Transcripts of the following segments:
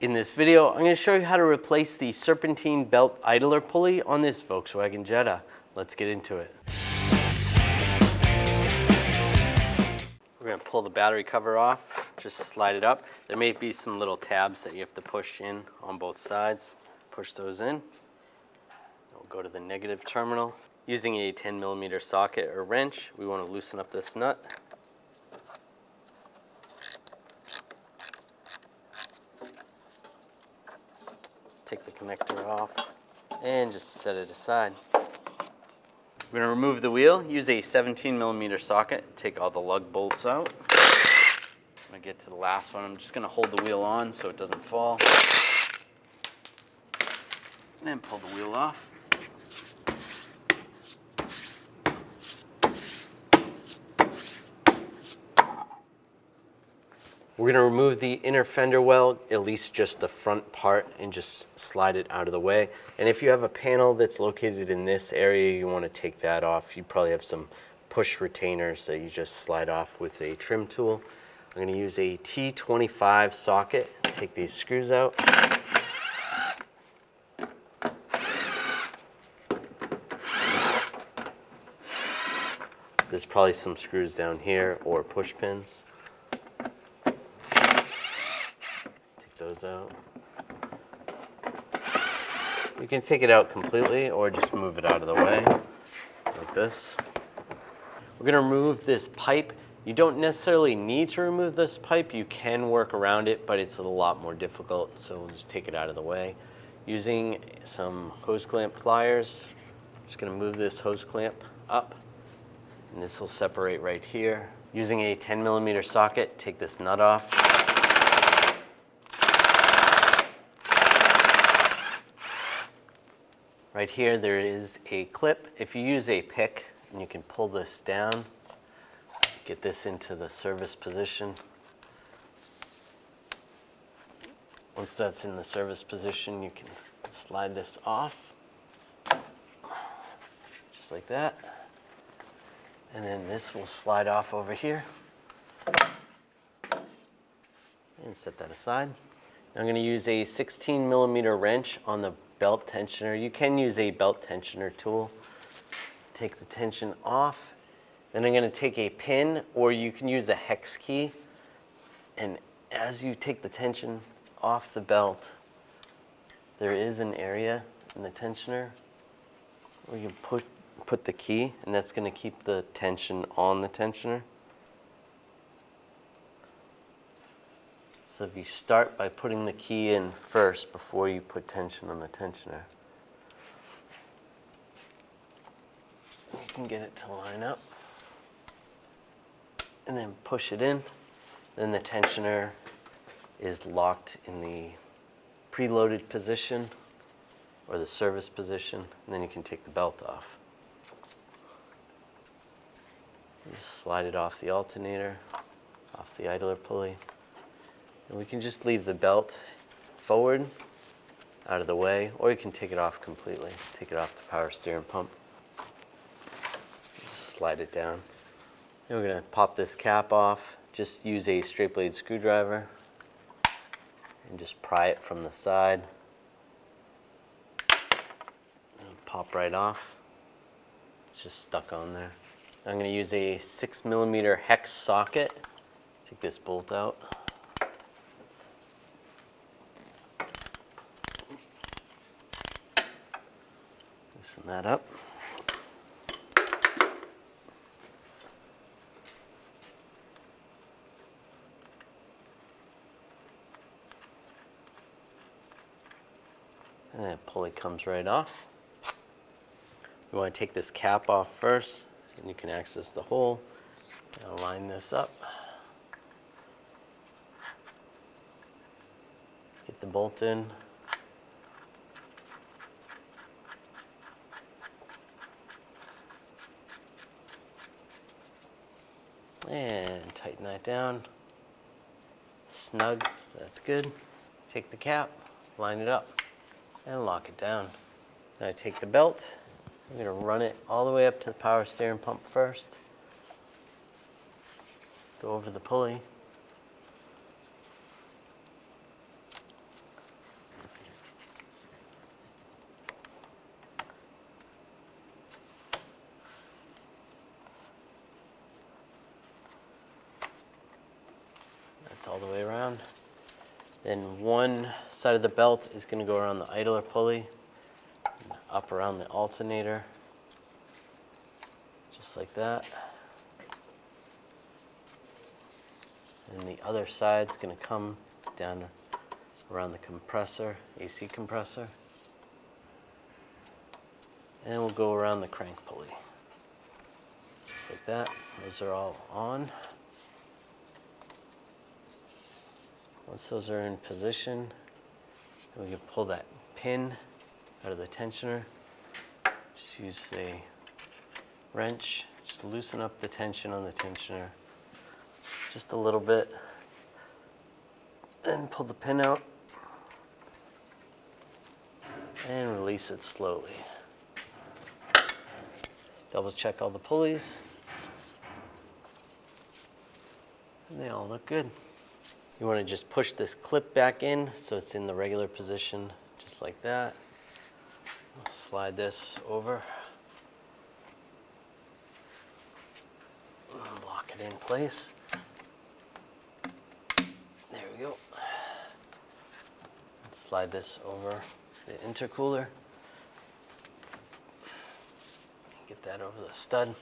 In this video, I'm going to show you how to replace the Serpentine belt idler pulley on this Volkswagen Jetta. Let's get into it. We're going to pull the battery cover off, just slide it up. There may be some little tabs that you have to push in on both sides. Push those in. We'll go to the negative terminal. Using a 10mm socket or wrench, we want to loosen up this nut. Take the connector off and just set it aside. We're going to remove the wheel, use a 17mm socket, take all the lug bolts out. I'm going to get to the last one. I'm just going to hold the wheel on so it doesn't fall. And then pull the wheel off. We're going to remove the inner fender well, at least just the front part, and just slide it out of the way. And if you have a panel that's located in this area, you want to take that off. You probably have some push retainers that you just slide off with a trim tool. I'm going to use a T25 socket, take these screws out. There's probably some screws down here or push pins. Those out. You can take it out completely or just move it out of the way like this. We're going to remove this pipe. You don't necessarily need to remove this pipe. You can work around it, but it's a lot more difficult, so we'll just take it out of the way. Using some hose clamp pliers, I'm just going to move this hose clamp up, and this will separate right here. Using a 10mm socket, take this nut off. Right here there is a clip. If you use a pick, and you can pull this down, get this into the service position. Once that's in the service position, you can slide this off, just like that. And then this will slide off over here. And set that aside. I'm going to use a 16mm wrench on the belt tensioner. You can use a belt tensioner tool. Take the tension off. Then I'm going to take a pin, or you can use a hex key. And as you take the tension off the belt, there is an area in the tensioner where you put the key, and that's going to keep the tension on the tensioner. So if you start by putting the key in first before you put tension on the tensioner, you can get it to line up. And then push it in. Then the tensioner is locked in the preloaded position or the service position, and then you can take the belt off. You just slide it off the alternator, off the idler pulley. And we can just leave the belt forward, out of the way, or you can take it off completely. Take it off the power steering pump. Just slide it down. Then we're going to pop this cap off. Just use a straight blade screwdriver and just pry it from the side. And pop right off. It's just stuck on there. I'm going to use a 6mm hex socket. Take this bolt out. Loosen that up. And that pulley comes right off. We want to take this cap off first, and you can access the hole. And line this up. Get the bolt in. And tighten that down. Snug, that's good. Take the cap, line it up, and lock it down. Now I take the belt, I'm going to run it all the way up to the power steering pump first. Go over the pulley. all the way around. Then one side of the belt is going to go around the idler pulley, and up around the alternator, just like that. And the other side's going to come down around the compressor, AC compressor. And we'll go around the crank pulley. Just like that. Those are all on. Once those are in position, we can pull that pin out of the tensioner. Just use a wrench, just loosen up the tension on the tensioner just a little bit, and pull the pin out and release it slowly. Double check all the pulleys, and they all look good. You want to just push this clip back in so it's in the regular position, just like that. I'll slide this over. Lock it in place. There we go. Slide this over the intercooler. Get that over the stud.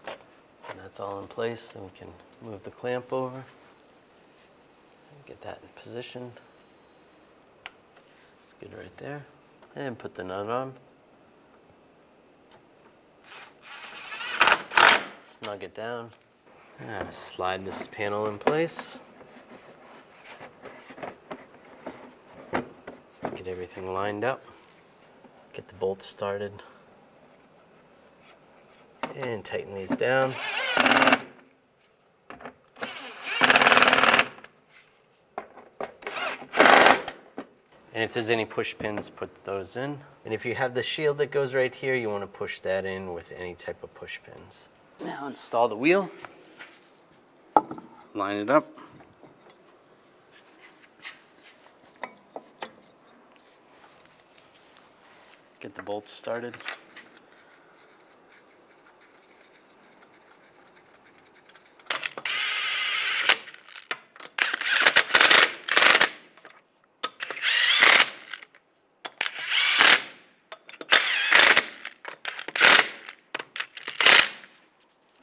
And that's all in place. Then we can move the clamp over. Get that in position. It's good right there. And put the nut on. Snug it down. And slide this panel in place. Get everything lined up. Get the bolts started. And tighten these down. And if there's any push pins, put those in. And if you have the shield that goes right here, you want to push that in with any type of push pins. Now install the wheel. Line it up. Get the bolts started.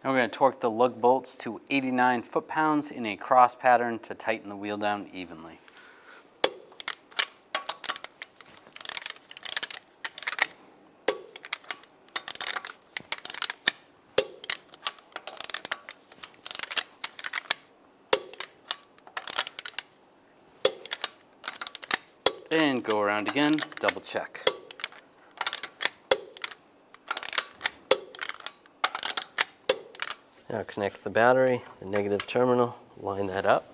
Now we're going to torque the lug bolts to 89 foot-pounds in a cross pattern to tighten the wheel down evenly. And go around again, double check. Now connect the battery, the negative terminal, line that up.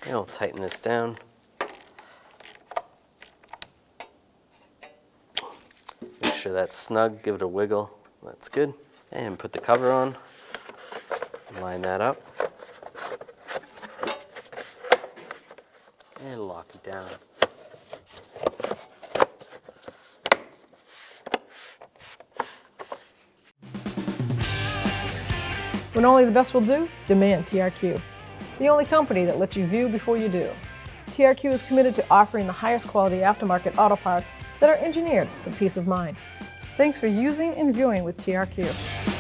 And we'll tighten this down. Make sure that's snug, give it a wiggle, that's good. And put the cover on, line that up. And lock it down. When only the best will do, demand TRQ. The only company that lets you view before you do. TRQ is committed to offering the highest quality aftermarket auto parts that are engineered for peace of mind. Thanks for using and viewing with TRQ.